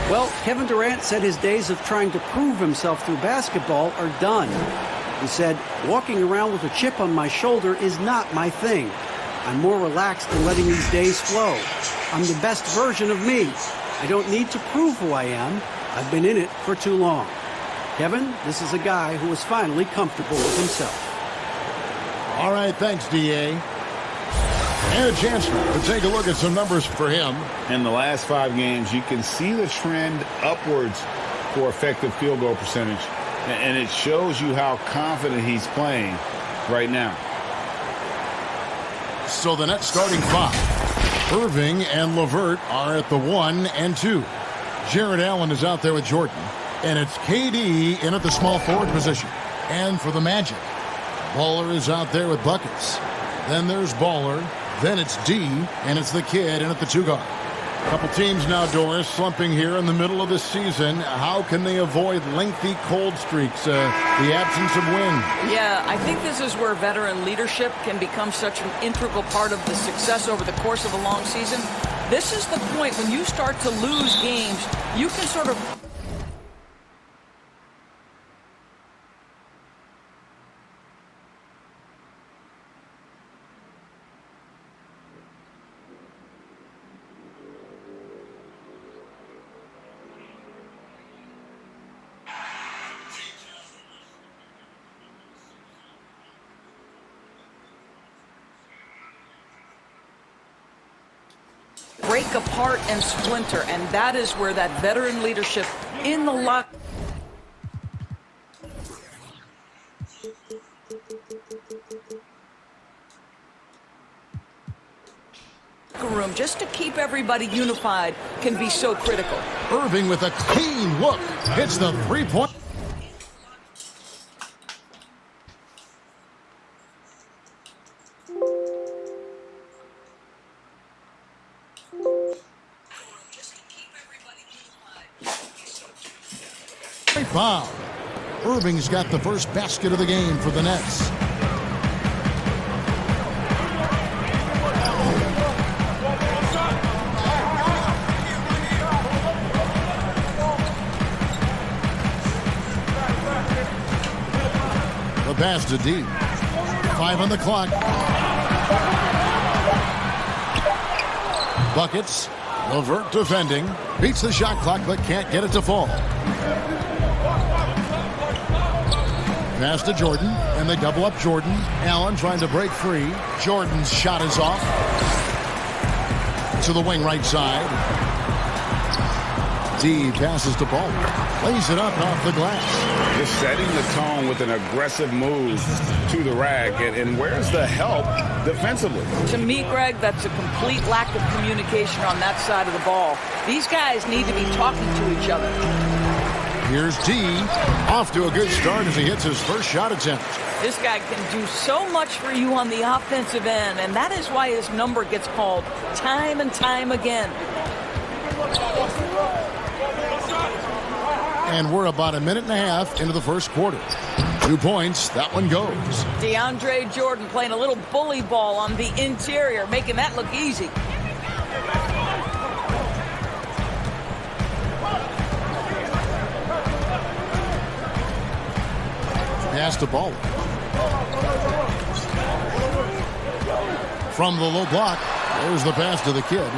Well, Kevin Durant said his days of trying to prove himself through basketball are done. He said, walking around with a chip on my shoulder is not my thing. I'm more relaxed than letting these days flow. I'm the best version of me. I don't need to prove who I am. I've been in it for too long. Kevin, this is a guy who is finally comfortable with himself. All right, thanks, D.A. And a chance to take a look at some numbers for him. In the last 5 games, you can see the trend upwards for effective field goal percentage. And it shows you how confident he's playing right now. So the Nets starting 5. Irving and LeVert are at the 1 and 2. Jared Allen is out there with Jordan. And it's KD in at the small forward position. And for the Magic, Baller is out there with buckets. Then there's Baller. Then it's D, and it's the kid in at the 2 guard. A couple teams now, Doris, slumping here in the middle of the season. How can they avoid lengthy cold streaks, the absence of wind? Yeah, I think this is where veteran leadership can become such an integral part of the success over the course of a long season. This is the point when you start to lose games, you can sort of... break apart and splinter, and that is where that veteran leadership in the locker room, just to keep everybody unified, can be so critical. Irving with a clean look hits the 3-point. Foul. Irving's got the first basket of the game for the Nets. The pass to D. 5 on the clock. Buckets. LeVert defending. Beats the shot clock but can't get it to fall. Pass to Jordan, and they double up Jordan. Allen trying to break free. Jordan's shot is off. To the wing right side. D passes to Ball. Lays it up off the glass. Just setting the tone with an aggressive move to the rack. And where's the help defensively? To me, Greg, that's a complete lack of communication on that side of the ball. These guys need to be talking to each other. Here's D, off to a good start as he hits his first shot attempt. This guy can do so much for you on the offensive end, and that is why his number gets called time and time again. And we're about a minute and a half into the first quarter. 2 points, that one goes. DeAndre Jordan playing a little bully ball on the interior, making that look easy. Pass to Ball. From the low block, there's the pass to the kid.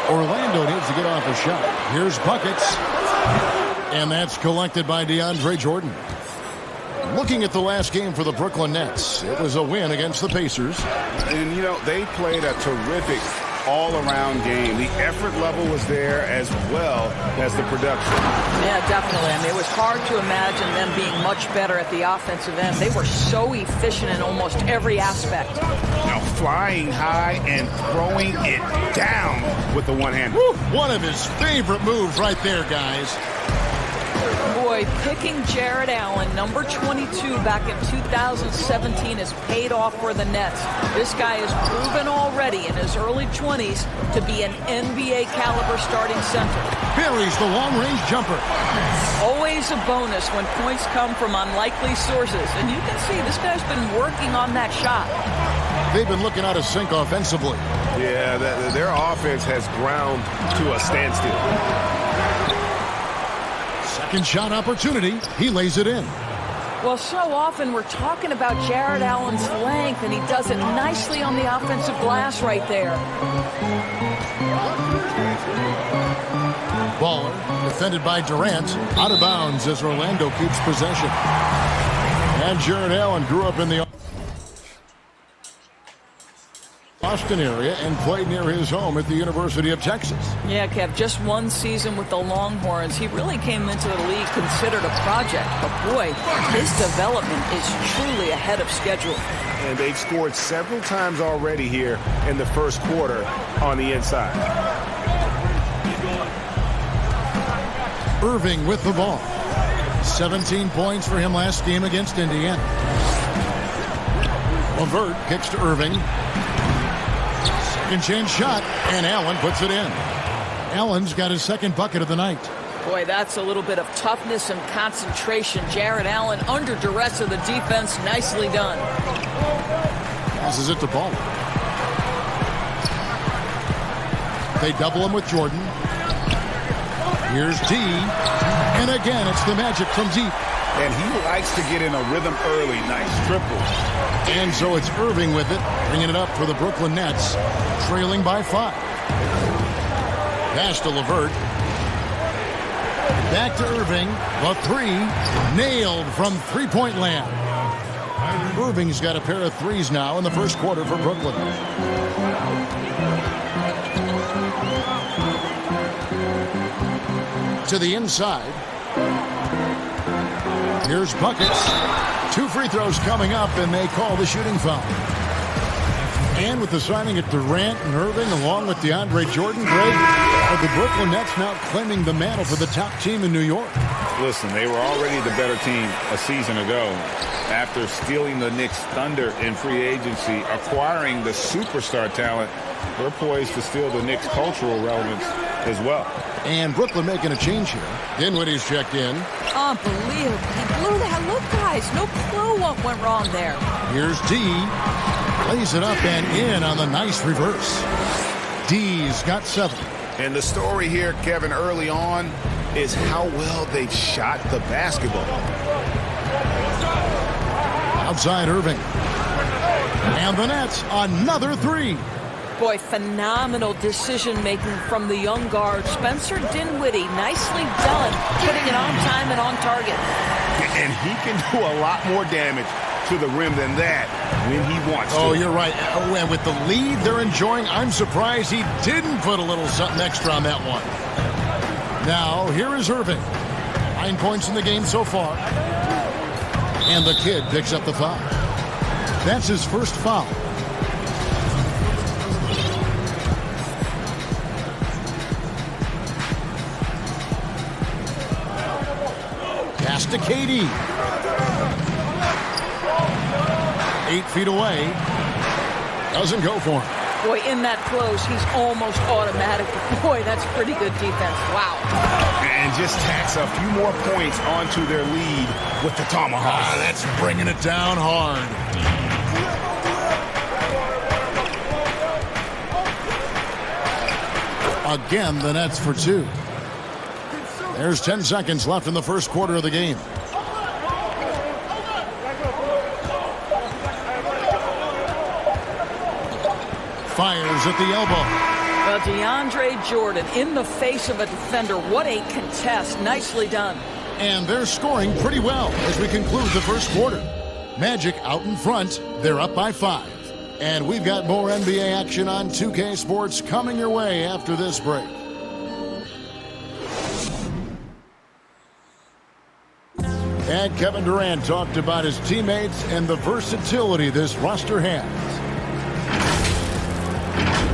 Orlando needs to get off a shot. Here's buckets. And that's collected by DeAndre Jordan. Looking at the last game for the Brooklyn Nets, it was a win against the Pacers. And, you know, they played a terrific all-around game. The effort level was there as well as the production. Yeah, definitely. I mean, it was hard to imagine them being much better at the offensive end. They were so efficient in almost every aspect. Now flying high and throwing it down with the one hand. Woo, one of his favorite moves right there, guys. Boy, picking Jared Allen, number 22, back in 2017 has paid off for the Nets. This guy has proven already in his early 20s to be an NBA caliber starting center. Buries the long-range jumper. Always a bonus when points come from unlikely sources. And you can see this guy's been working on that shot. They've been looking out of sync offensively. Yeah, their offense has ground to a standstill. Second shot opportunity. He lays it in. Well, so often we're talking about Jared Allen's length, and he does it nicely on the offensive glass right there. Baller, defended by Durant, out of bounds as Orlando keeps possession. And Jared Allen grew up in the Austin area and played near his home at the University of Texas. Yeah, Kev, just one season with the Longhorns. He really came into the league considered a project, but boy, his development is truly ahead of schedule. And they've scored several times already here in the first quarter on the inside. Irving with the ball. 17 points for him last game against Indiana. LeVert kicks to Irving. Second chance shot, and Allen puts it in. Allen's got his second bucket of the night. Boy, that's a little bit of toughness and concentration. Jared Allen under duress of the defense. Nicely done. Passes it to Ball. They double him with Jordan. Here's D. And again, it's the Magic from deep. And he likes to get in a rhythm early. Nice triple. And so it's Irving with it, bringing it up for the Brooklyn Nets, trailing by 5. Pass to LeVert. Back to Irving. The 3 nailed from three-point land. Irving's got a pair of threes now in the first quarter for Brooklyn. To the inside. Here's buckets. 2 free throws coming up, and they call the shooting foul. And with the signing of Durant and Irving, along with DeAndre Jordan, Greg, are the Brooklyn Nets now claiming the mantle for the top team in New York? Listen, they were already the better team a season ago. After stealing the Knicks' thunder in free agency, acquiring the superstar talent, they're poised to steal the Knicks' cultural relevance as well. And Brooklyn making a change here. Dinwiddie's checked in. Unbelievable. He blew that. Look, guys, no clue what went wrong there. Here's D. Lays it up and in on the nice reverse. D's got 7. And the story here, Kevin, early on is how well they've shot the basketball. Outside Irving. And the Nets, another 3. Boy, phenomenal decision-making from the young guard, Spencer Dinwiddie. Nicely done, putting it on time and on target. And he can do a lot more damage to the rim than that when he wants to. Oh, you're right. Oh, and with the lead they're enjoying, I'm surprised he didn't put a little something extra on that one. Now, here is Irving. 9 points in the game so far. And the kid picks up the foul. That's his first foul. Pass to KD. 8 feet away. Doesn't go for him. Boy, in that close, he's almost automatic. Boy, that's pretty good defense. Wow. And just tacks a few more points onto their lead with the tomahawk. That's bringing it down hard. Again, the Nets for 2. There's 10 seconds left in the first quarter of the game. Fires at the elbow. Well, DeAndre Jordan in the face of a defender. What a contest. Nicely done. And they're scoring pretty well as we conclude the first quarter. Magic out in front. They're up by 5. And we've got more NBA action on 2K Sports coming your way after this break. And Kevin Durant talked about his teammates and the versatility this roster has.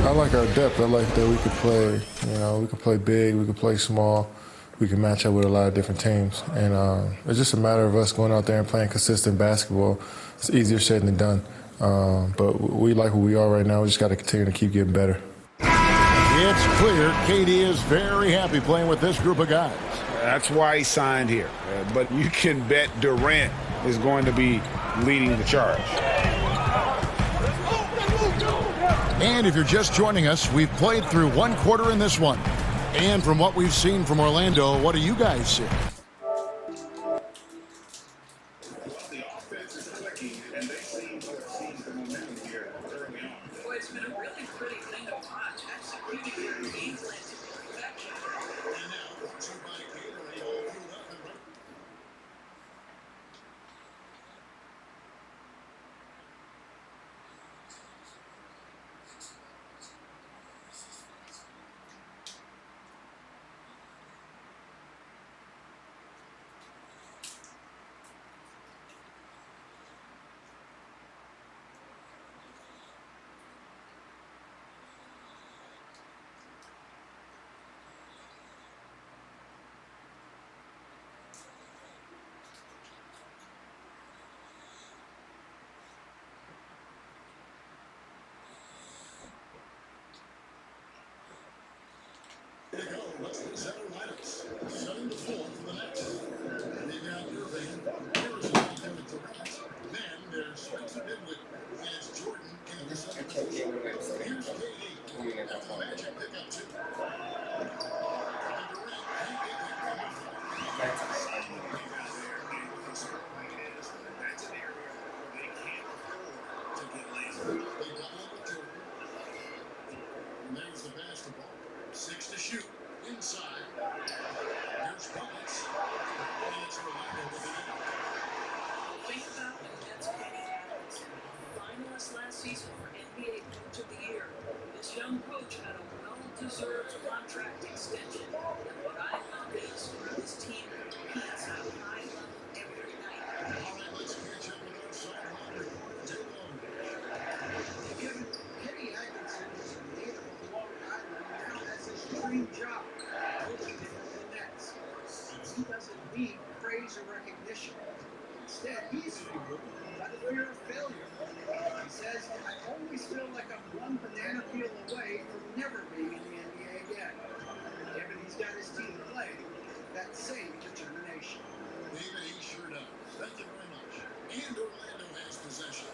I like our depth. I like that we could play, we can play big, we can play small, we can match up with a lot of different teams. And it's just a matter of us going out there and playing consistent basketball. It's easier said than done. But we like who we are right now. We just got to continue to keep getting better. It's clear KD is very happy playing with this group of guys. That's why he signed here. But you can bet Durant is going to be leading the charge. And if you're just joining us, we've played through one quarter in this one. And from what we've seen from Orlando, what do you guys see? need praise or recognition. Instead, he's fueled by the fear of failure. He says, I always feel like I'm one banana peel away from never being in the NBA again. Given he's got his team playing with that same determination. David, he sure does. Thank you very much. And Orlando has possession.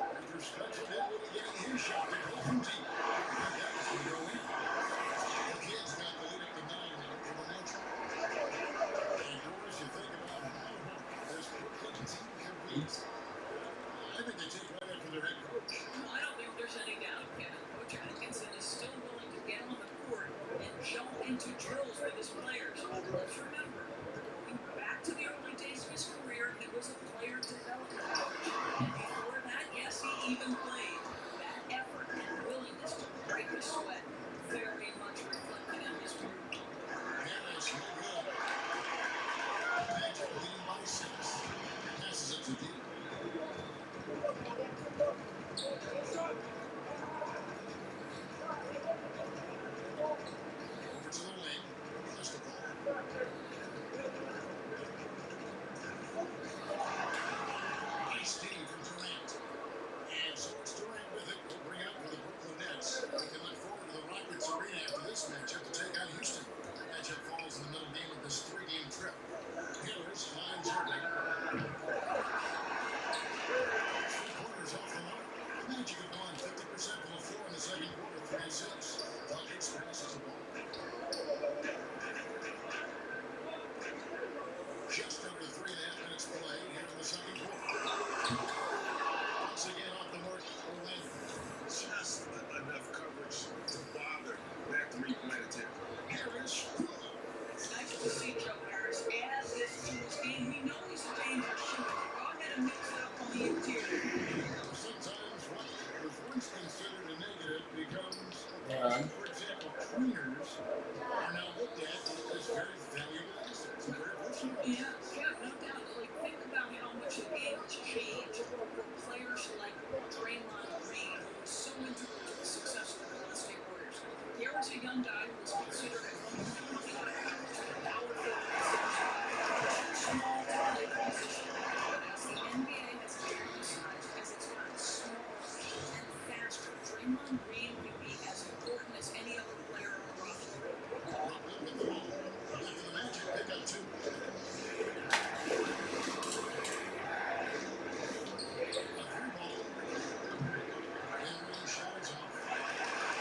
After Spencer Dinwiddie getting his shot to go from deep. I think that was going to go in. The Kids got the lead up to 9 now for the neutral. And Doris, you think about how this Brooklyn team competes. I think they take right after their head coach. No, I don't think there's any doubt, Kevin. Coach Atkinson is still willing to get on the court and jump into drills with his players. Let's remember, going back to the early days of his career, he was a player development coach. And before that, yes, he even played. That effort and willingness to break the sweat very much reflected in his work. Harris, no good. Magic leading by 6. Passes it to deep. Over to the wing. Has the ball. Nice steam from Durant. And so it's Durant with it. Will bring out for the Brooklyn Nets. We can look forward to the Rockets Arena after this matchup to take on Houston. The matchup falls in the middle game of this 3-game trip. Harris finds Irving. 3 quarters off the mark. The Magic have gone 50% from the floor in the second quarter, 3-6. Rockets passes the ball. Just under 3.5 minutes play here in the second quarter. Once again off the mark, Orlando. Just enough coverage to bother that three-point attempt. Harris. It's nice to see Joe Harris add this to his game. We know he's a dangerous shooter. Go ahead and mix it up on the interior. Sometimes what was once considered a negative becomes a positive. For example, cleaners are now looked at as very valuable assets and very versatile. Yeah, no doubt. Like, think about how much the game has changed for players like Draymond Green, who was so integral to the success of the Golden State Warriors. Here was a young guy who was considered a powerful, small to play position. But as the NBA has emphasized, as it's gotten smaller and faster, Draymond Green can be as important as any other player on the floor. Brooklyn with the ball. After the Magic pick up 2. A 3-ball. Henry shot is off.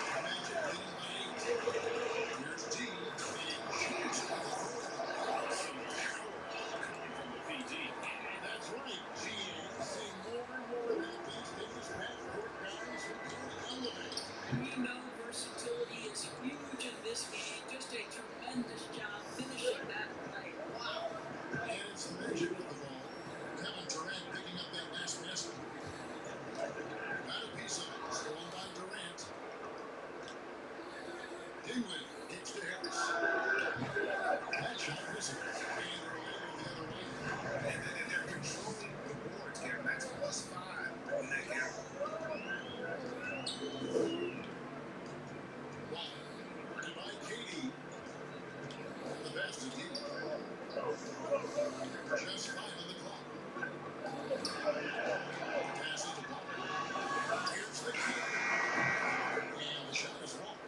The Magic leading by 8. Here's D. And shoots with the 4. From the PG. That's right. GA seeing more and more of these days. Backcourt guys who can elevate. We know versatility is huge in this game. Just a tremendous job finishing that play. Wow. And it's the Magic with the ball. Kevin Durant picking up that last basket. Got a piece of it. Stolen by Durant. Dinwiddie gets to Harris. That shot misses. And Orlando the other way. And they're controlling the boards here. That's +5 on that count. Wow. Working by KD. And the pass to D. Just 5 on the clock. Passes the ball. Here's the key. And the shot is wrong.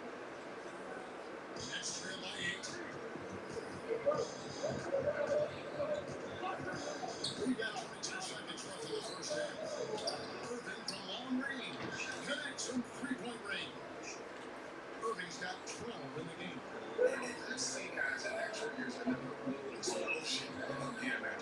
The Nets trail by 8. We got 22 seconds left in the first half. Irving from long range. Connects from 3-point range. Irving's got 12 in the game. Let's see guys in their triggers and the explosion. Yeah, man.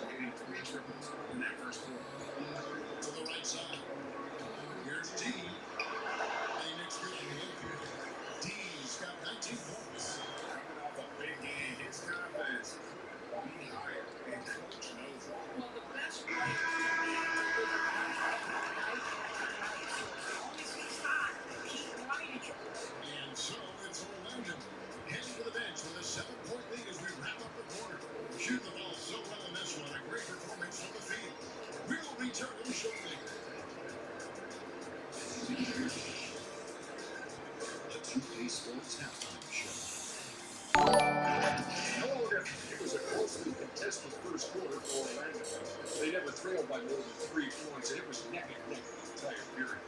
trailed by more than 3 points, and it was neck and neck the entire period.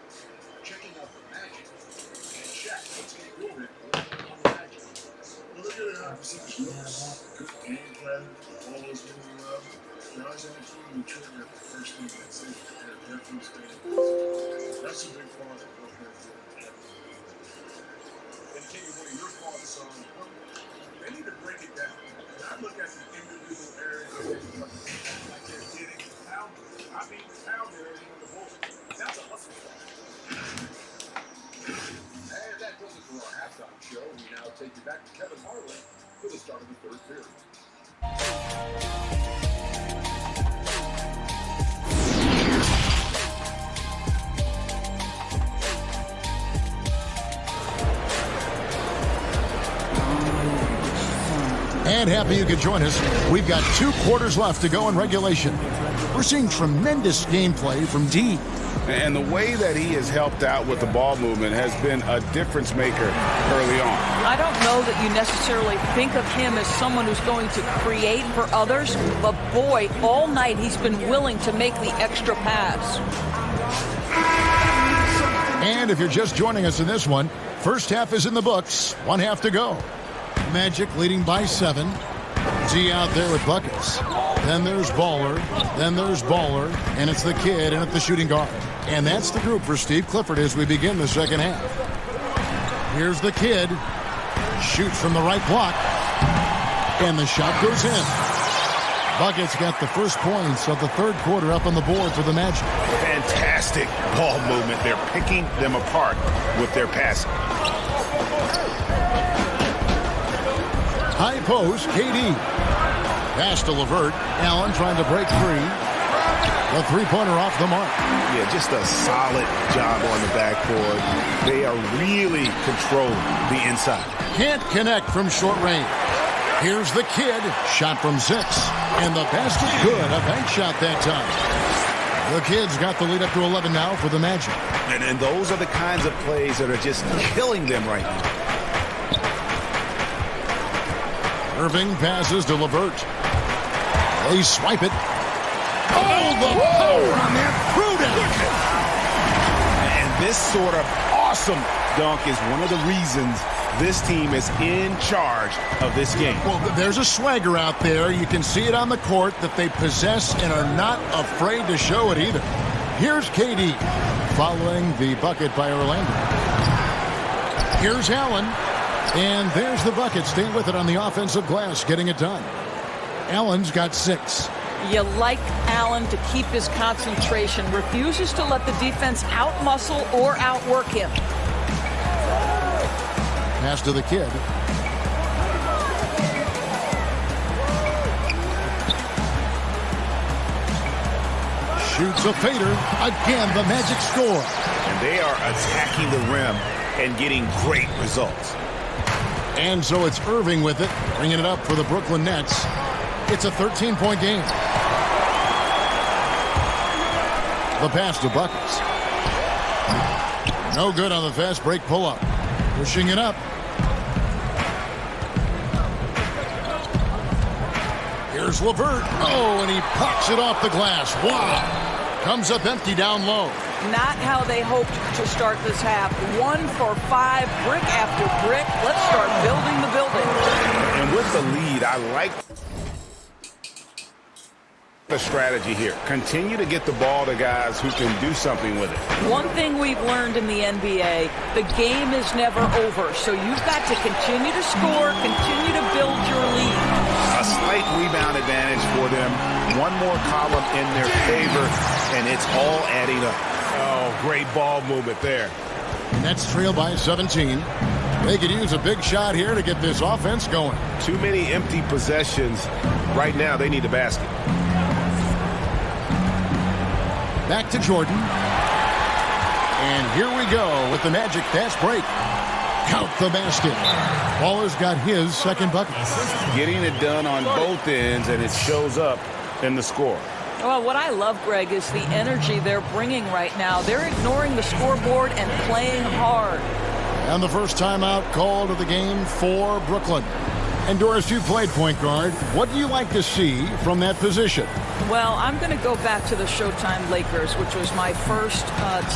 Checking out the Magic, and check. Let's get your report on the Magic. Well, they're getting high percentage looks. Good game plan. The ball is moving well. Guys on the team who trigger the first thing that say they're definitely staying positive. That's a big part of what they're doing. And Katie, what are your thoughts on what they need to break it down? And I look at the individual areas like they're getting pounded. I mean, pounded on the ball. That's a hustle shot. And that does it for our halftime show. We now take you back to Kevin Harlan for the start of the third period. And happy you could join us. We've got 2 quarters left to go in regulation. We're seeing tremendous gameplay from D. And the way that he has helped out with the ball movement has been a difference maker early on. I don't know that you necessarily think of him as someone who's going to create for others, but boy, all night he's been willing to make the extra pass. And if you're just joining us in this one, first half is in the books. 1 half to go. Magic leading by 7. Z out there with buckets. Then there's Baller. Then there's Baller. And it's the kid and it's the shooting guard. And that's the group for Steve Clifford as we begin the second half. Here's the kid. Shoots from the right block. And the shot goes in. Buckets got the first points of the third quarter up on the board for the Magic. Fantastic ball movement. They're picking them apart with their passing. High post, KD. Pass to LeVert. Allen trying to break free. The three-pointer off the mark. Yeah, just a solid job on the backboard. They are really controlling the inside. Can't connect from short range. Here's the kid. Shot from 6. And the basket good. A bank shot that time. The kid's got the lead up to 11 now for the Magic. And those are the kinds of plays that are just killing them right now. Irving passes to LeVert. They swipe it. Oh, the power on that. And this sort of awesome dunk is one of the reasons this team is in charge of this game. Well, there's a swagger out there. You can see it on the court that they possess and are not afraid to show it either. Here's KD following the bucket by Orlando. Here's Allen. And there's the bucket. Stay with it on the offensive glass, getting it done. Allen's got 6. You like Allen to keep his concentration. Refuses to let the defense outmuscle or outwork him. Pass to the kid. Shoots a fader. Again, the Magic score. And they are attacking the rim and getting great results. And so it's Irving with it, bringing it up for the Brooklyn Nets. It's a 13-point game. The pass to Buckets. No good on the fast break pull-up. Pushing it up. Here's LeVert. Oh, and he pops it off the glass. Wow. Comes up empty down low. Not how they hoped to start this half. 1 for 5, brick after brick. Let's start building the building. And with the lead, I like the strategy here. Continue to get the ball to guys who can do something with it. One thing we've learned in the NBA, the game is never over. So you've got to continue to score, continue to build your lead. A slight rebound advantage for them. One more column in their favor, and it's all adding up. Oh, great ball movement there. Nets trail by 17. They could use a big shot here to get this offense going. Too many empty possessions. Right now, they need a basket. Back to Jordan. And here we go with the Magic fast break. Count the basket. Baller's got his second bucket. Getting it done on both ends, and it shows up in the score. Well, what I love, Greg, is the energy they're bringing right now. They're ignoring the scoreboard and playing hard. And the first timeout called of the game for Brooklyn. And Doris, you played point guard. What do you like to see from that position? Well, I'm going to go back to the Showtime Lakers, which was my first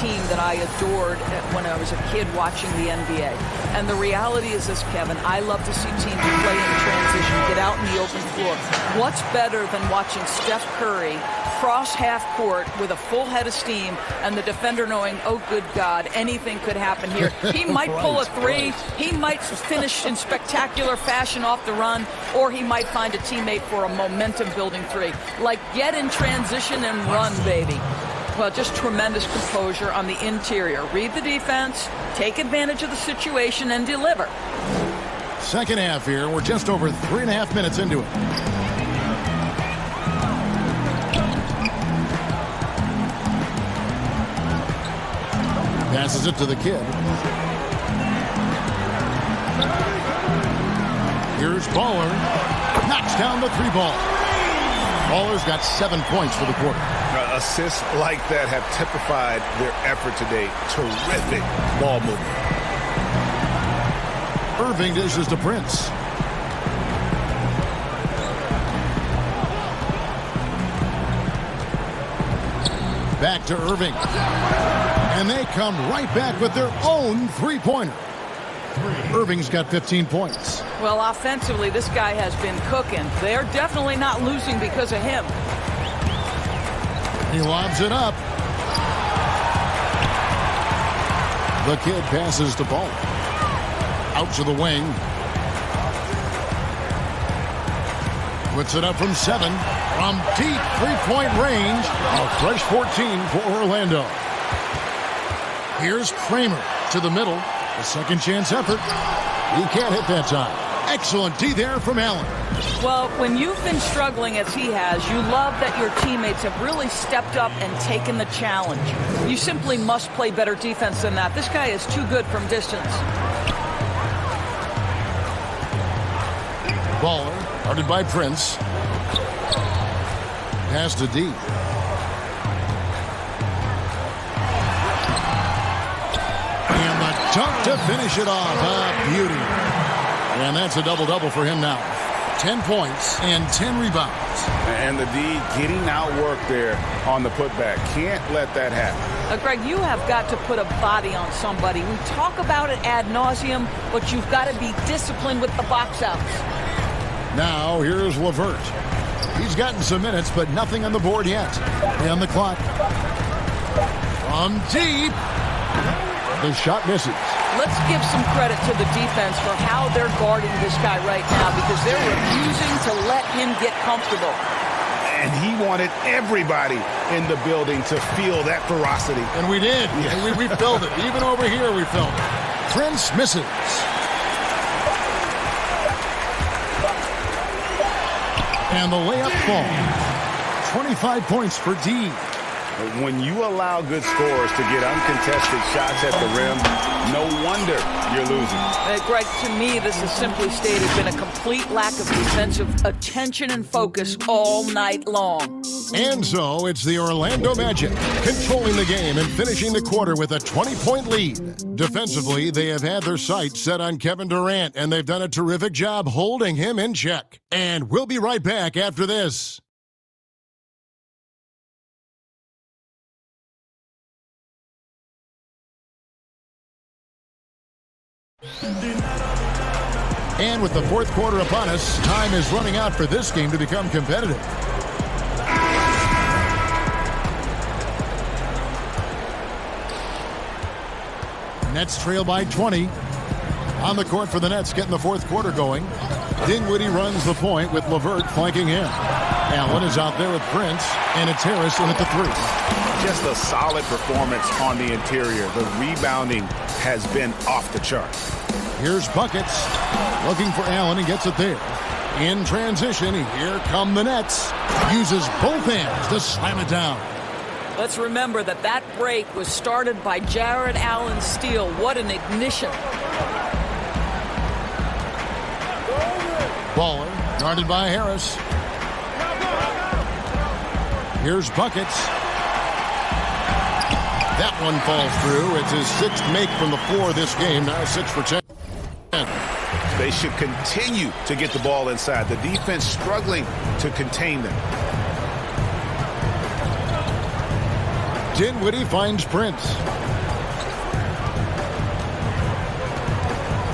team that I adored when I was a kid watching the NBA. And the reality is this, Kevin, I love to see teams play in transition, get out in the open floor. What's better than watching Steph Curry cross half court with a full head of steam and the defender knowing, oh, good God, anything could happen here. He might pull a three. He might finish in spectacular fashion off the run, or he might find a teammate for a momentum-building three. Like, get in transition and run, baby. Well, just tremendous composure on the interior. Read the defense, take advantage of the situation, and deliver. Second half here. We're just over 3.5 minutes into it. Passes it to the kid. Here's Baller. Knocks down the three ball. Baller's got 7 points for the quarter. Assists like that have typified their effort today. Terrific ball movement. Irving dishes to Prince. Back to Irving. And they come right back with their own three-pointer. Irving's got 15 points. Well, offensively, this guy has been cooking. They're definitely not losing because of him. He lobs it up. The kid passes to Ball. Out to the wing. Puts it up from 7. From deep three-point range. A fresh 14 for Orlando. Here's Kramer to the middle. A second chance effort. He can't hit that time. Excellent D there from Allen. Well, when you've been struggling as he has, you love that your teammates have really stepped up and taken the challenge. You simply must play better defense than that. This guy is too good from distance. Baller, guarded by Prince. Pass to D. And the dunk to finish it off. A beauty. And that's a double-double for him now. 10 points and 10 rebounds. And the D getting outworked there on the putback. Can't let that happen. Greg, you have got to put a body on somebody. We talk about it ad nauseum, but you've got to be disciplined with the box outs. Now here's LeVert. He's gotten some minutes, but nothing on the board yet. And the clock. From deep. The shot misses. Let's give some credit to the defense for how they're guarding this guy right now, because they're refusing to let him get comfortable. And he wanted everybody in the building to feel that ferocity. And we did. Yeah. We felt it. Even over here we felt it. Prince misses. And the layup falls. 25 points for D. When you allow good scorers to get uncontested shots at the rim, no wonder you're losing. Greg, to me, this has simply stated been a complete lack of defensive attention and focus all night long. And so it's the Orlando Magic controlling the game and finishing the quarter with a 20-point lead. Defensively, they have had their sights set on Kevin Durant, and they've done a terrific job holding him in check. And we'll be right back after this. And with the fourth quarter upon us, time is running out for this game to become competitive. Nets trail by 20. On the court for the Nets, getting the fourth quarter going. Dinwiddie runs the point with LeVert flanking him. Allen is out there with Prince, and it's Harris in at the three. Just a solid performance on the interior. The rebounding has been off the chart. Here's Buckets looking for Allen and gets it there. In transition, here come the Nets. Uses both hands to slam it down. Let's remember that that break was started by Jared Allen's steal. What an ignition. Baller guarded by Harris. Here's Buckets. That one falls through. It's his sixth make from the floor this game. Now 6 for 10. They should continue to get the ball inside. The defense struggling to contain them. Dinwiddie finds Prince.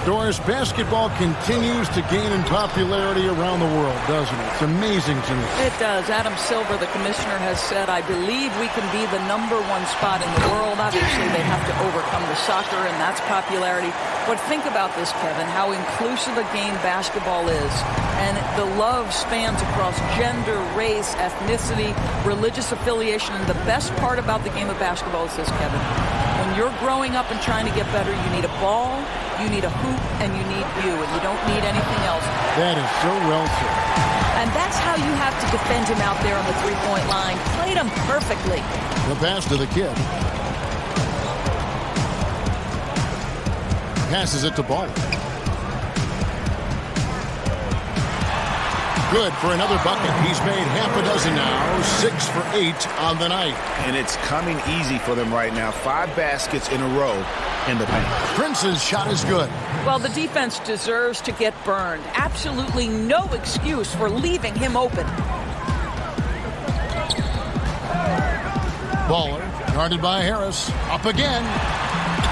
Doris, basketball continues to gain in popularity around the world, doesn't it? It's amazing to me. It does. Adam Silver, the commissioner, has said, I believe we can be the #1 spot in the world. Obviously, they have to overcome the soccer, and that's popularity. But think about this, Kevin, how inclusive a game basketball is. And the love spans across gender, race, ethnicity, religious affiliation. And the best part about the game of basketball is this, Kevin. When you're growing up and trying to get better, you need a ball, you need a hoop, and you need you, and you don't need anything else. That is so well said. And that's how you have to defend him out there on the three-point line. Played him perfectly. The pass to the kid. Passes it to Ball. Good for another bucket. He's made half a dozen now, 6 for 8 on the night. And it's coming easy for them right now. 5 baskets in a row in the paint. Prince's shot is good. Well, the defense deserves to get burned. Absolutely no excuse for leaving him open. Baller, guarded by Harris. Up again.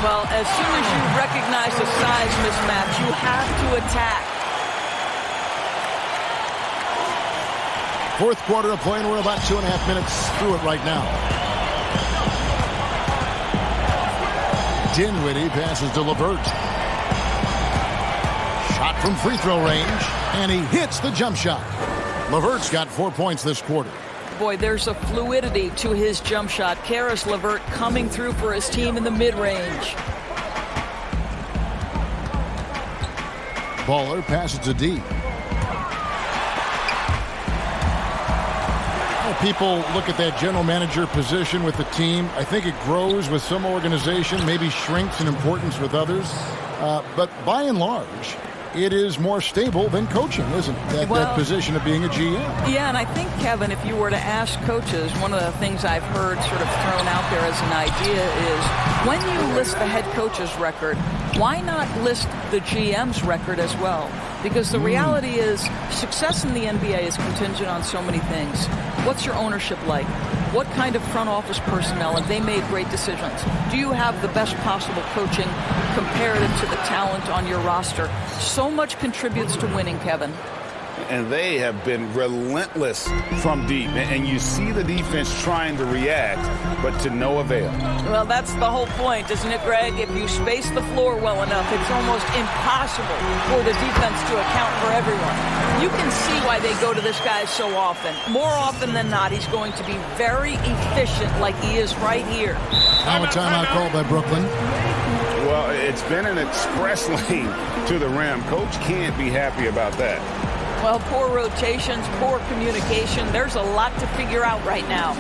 Well, as soon as you recognize the size mismatch, you have to attack. Fourth quarter of play, and we're about 2.5 minutes through it right now. Dinwiddie passes to LeVert. Shot from free throw range, and he hits the jump shot. LeVert's got 4 points this quarter. Boy, there's a fluidity to his jump shot. Karis LeVert coming through for his team in the mid-range. Baller passes to D. People look at that general manager position with the team. I think it grows with some organization, maybe shrinks in importance with others. But by and large, it is more stable than coaching, isn't it? That position of being a GM. Yeah, and I think, Kevin, if you were to ask coaches, one of the things I've heard sort of thrown out there as an idea is when you list the head coach's record, why not list the GM's record as well? Because the reality is success in the NBA is contingent on so many things. What's your ownership like? What kind of front office personnel? Have they made great decisions? Do you have the best possible coaching comparative to the talent on your roster? So much contributes to winning, Kevin. And they have been relentless from deep. And you see the defense trying to react, but to no avail. Well, that's the whole point, isn't it, Greg? If you space the floor well enough, it's almost impossible for the defense to account for everyone. You can see why they go to this guy so often. More often than not, he's going to be very efficient like he is right here. Now a timeout called by Brooklyn. Well, it's been an express lane to the rim. Coach can't be happy about that. Well, poor rotations, poor communication. There's a lot to figure out right now.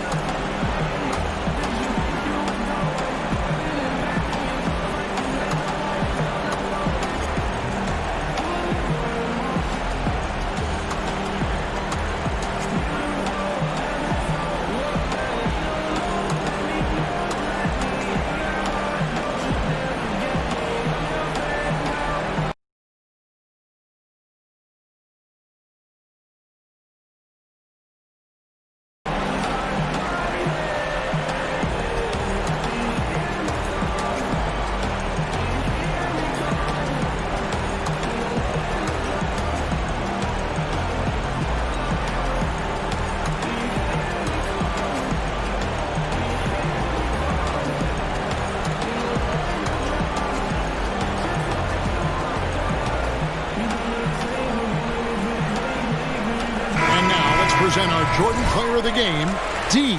Present our Jordan Player of the Game, D.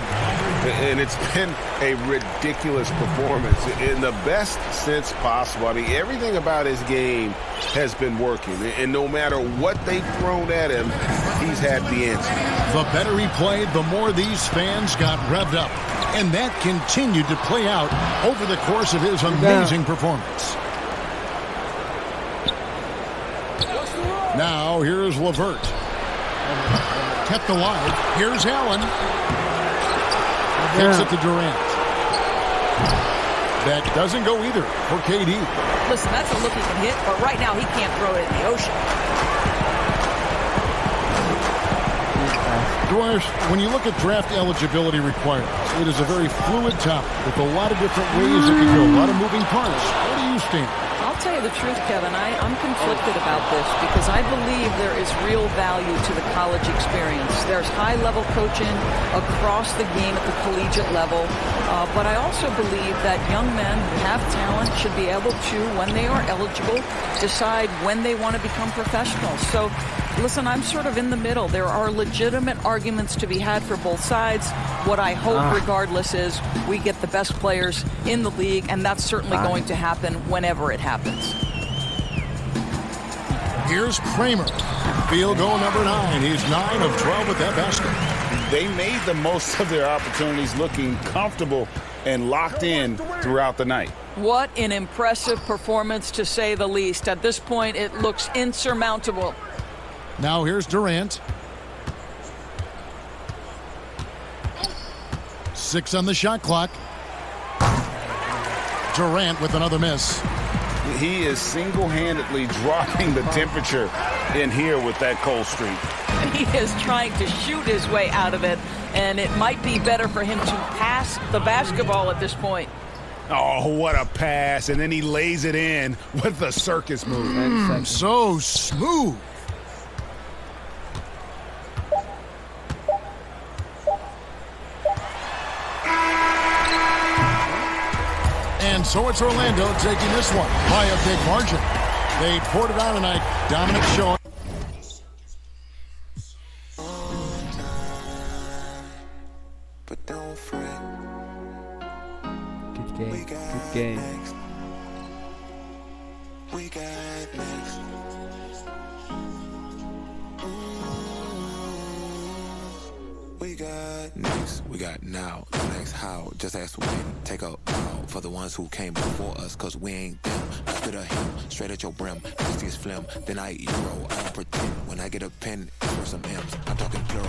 And it's been a ridiculous performance in the best sense possible. I mean, everything about his game has been working. And no matter what they've thrown at him, he's had the answer. The better he played, the more these fans got revved up. And that continued to play out over the course of his amazing performance. Now, here's LeVert. Kept alive. Here's Allen. Takes it to Durant. That doesn't go either for KD. Listen, that's a look he can hit, but right now he can't throw it in the ocean. Dwyer, when you look at draft eligibility requirements, it is a very fluid topic with a lot of different ways it can go, a lot of moving parts. Where do you stand? I'll tell you the truth, Kevin. I'm conflicted about this because I believe there is real value to the college experience. There's high-level coaching across the game at the collegiate level, but I also believe that young men who have talent should be able to, when they are eligible, decide when they want to become professionals. So, listen, I'm sort of in the middle. There are legitimate arguments to be had for both sides. What I hope, regardless, is we get the best players in the league, and that's certainly going to happen whenever it happens. Here's Kramer. Field goal number 9. He's 9 of 12 with that basket. They made the most of their opportunities, looking comfortable and locked in throughout the night. What an impressive performance, to say the least. At this point, it looks insurmountable. Now here's Durant. 6 on the shot clock. Durant with another miss. He is single-handedly dropping the temperature in here with that cold streak. He is trying to shoot his way out of it, and it might be better for him to pass the basketball at this point. Oh, what a pass. And then he lays it in with the circus move. So smooth. And so it's Orlando taking this one by a big margin. They poured it on tonight. Dominant showing. But don't fret. Good game. Good game. We got next. We got next. We got now. Next how. Just ask when. Take a bow for the ones who came before us, cause we ain't them. I spit a hymn straight at your brim. Nastiest phlegm. Then I eat Euro. I don't pretend. When I get a pen, it's for some M's. I'm talking plural.